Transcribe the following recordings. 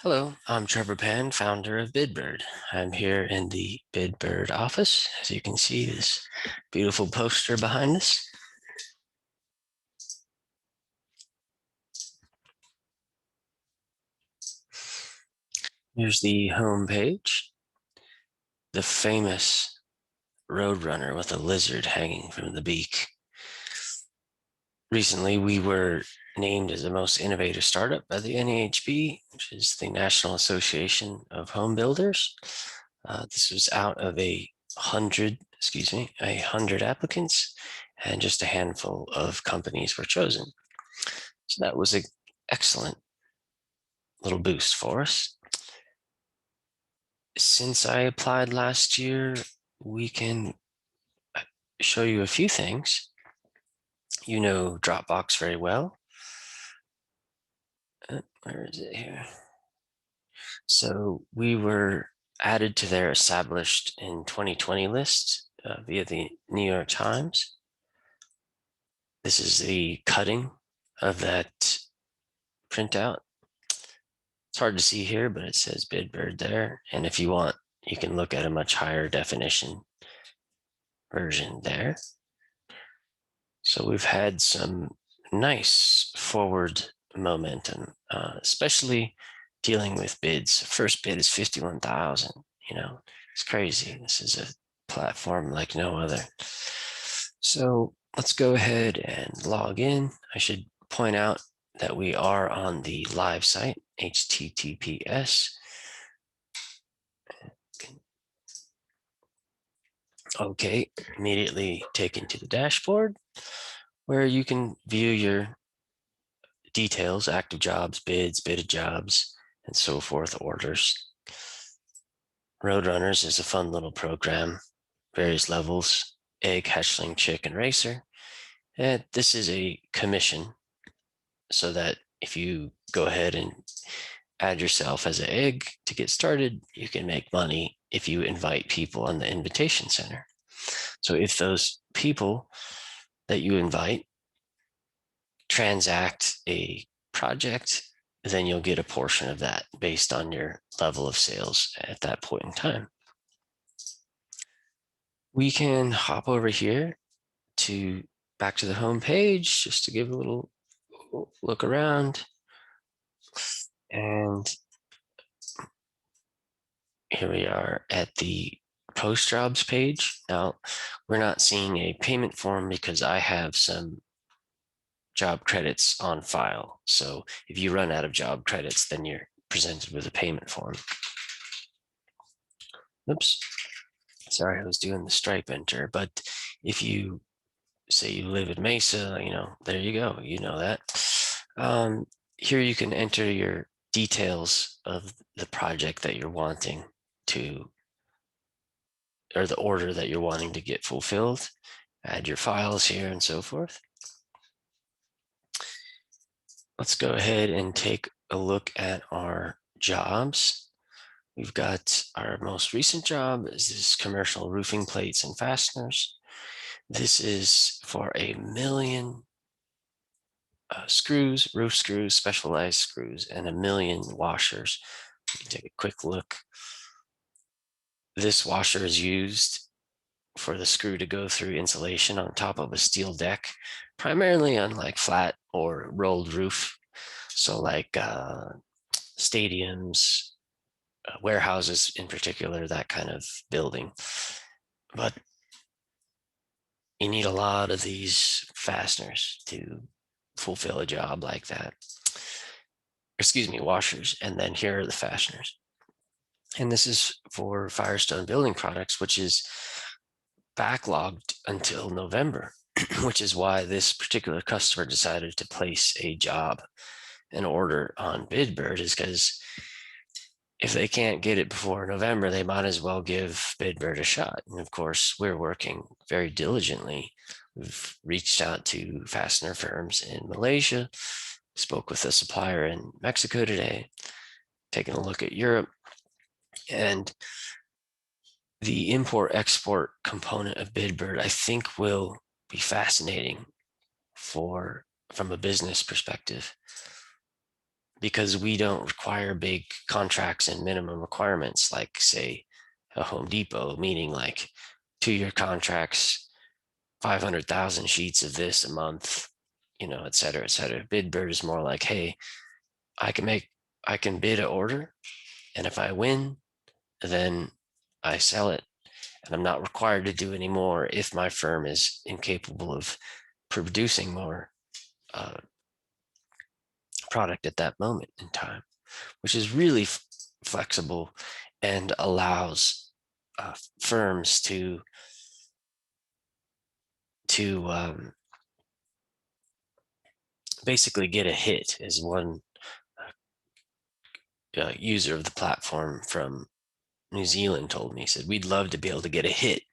Hello, I'm Trevor Pan, founder of BidBird. I'm here in the BidBird office. As you can see, this beautiful poster behind us. Here's the home page. The famous Roadrunner with a lizard hanging from the beak. Recently, we were named as the most innovative startup by the NAHB, which is the National Association of Home Builders. This was out of a hundred applicants, and just a handful of companies were chosen. So that was an excellent little boost for us. Since I applied last year, we can show you a few things. You know Dropbox very well. Where is it here? So we were added to their established in 2020 list via the New York Times. This is the cutting of that printout. It's hard to see here, but it says BidBird there. And if you want, you can look at a much higher definition version there. So we've had some nice forward momentum, especially dealing with bids. First bid is 51,000. It's crazy. This is a platform like no other. So let's go ahead and log in. I should point out that we are on the live site, HTTPS. Okay, immediately taken to the dashboard where you can view your details, active jobs, bids, bidded jobs, and so forth, orders. Roadrunners is a fun little program, various levels, egg, hatchling, chick, and racer. And this is a commission so that if you go ahead and add yourself as an egg to get started, you can make money if you invite people on the invitation center. So if those people that you invite transact a project, then you'll get a portion of that based on your level of sales at that point in time. We can hop over here to back to the home page just to give a little look around. And here we are at the post jobs page. Now, we're not seeing a payment form because I have some job credits on file. So if you run out of job credits, then you're presented with a payment form. Oops. Sorry, I was doing the Stripe enter. But if you say you live in Mesa, there you go. You know that. Here you can enter your details of the project that you're wanting to, or the order that you're wanting to get fulfilled. Add your files here and so forth. Let's go ahead and take a look at our jobs. We've got our most recent job is this commercial roofing plates and fasteners. This is for 1,000,000 screws, roof screws, specialized screws, and 1,000,000 washers. You can take a quick look. This washer is used for the screw to go through insulation on top of a steel deck, primarily on like flat or rolled roof. So like stadiums, warehouses in particular, that kind of building. But you need a lot of these fasteners to fulfill a job like that. Excuse me, washers. And then here are the fasteners. And this is for Firestone Building Products, which is backlogged until November, which is why this particular customer decided to place a job, an order on BidBird, is because if they can't get it before November, they might as well give BidBird a shot. And of course, we're working very diligently. We've reached out to fastener firms in Malaysia, spoke with a supplier in Mexico today, taking a look at Europe. And the import-export component of BidBird, I think, will be fascinating from a business perspective. because we don't require big contracts and minimum requirements like, say, a Home Depot, meaning like 2-year contracts, 500,000 sheets of this a month, et cetera, et cetera. Bidbird is more like, hey, I can make, I can bid an order, and if I win, then I sell it, and I'm not required to do any more if my firm is incapable of producing more uh, product at that moment in time, which is really flexible and allows firms to basically get a hit. As one user of the platform from New Zealand told me, he said, we'd love to be able to get a hit.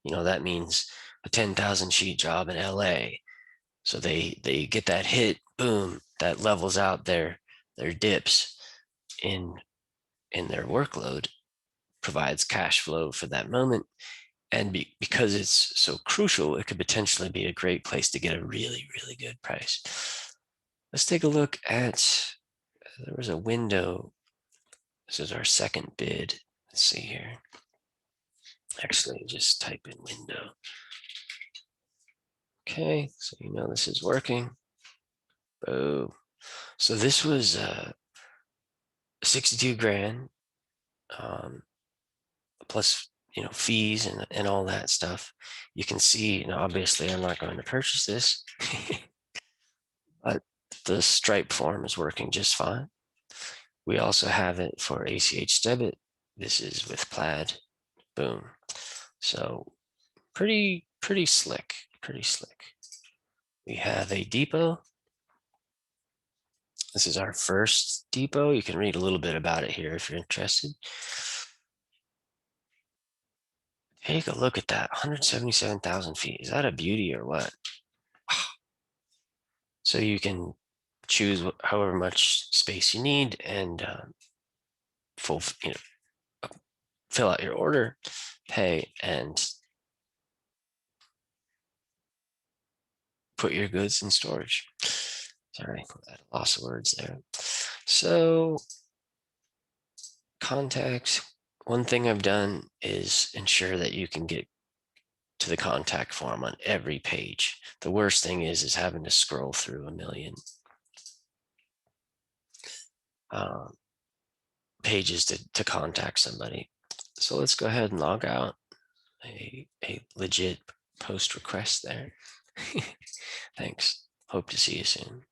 That means a 10,000 sheet job in LA. So they get that hit, boom, that levels out their dips in their workload, provides cash flow for that moment. And because it's so crucial, it could potentially be a great place to get a really, really good price. Let's take a look at, there was a window. This is our second bid. Let's see here. Actually, just type in window. Okay, so this is working. Boom. So this was 62 grand, plus fees and all that stuff. You can see, obviously I'm not going to purchase this, but the Stripe form is working just fine. We also have it for ACH debit. This is with Plaid. Boom. So pretty slick, pretty slick. We have a depot. This is our first depot. You can read a little bit about it here if you're interested. Take a look at that, 177,000 feet. Is that a beauty or what? So you can choose however much space you need and full, fill out your order, pay, and put your goods in storage. Sorry, I had a loss of words there. So contacts, one thing I've done is ensure that you can get to the contact form on every page. The worst thing is having to scroll through a million pages to contact somebody. So let's go ahead and log out. A legit post request there. Thanks. Hope to see you soon.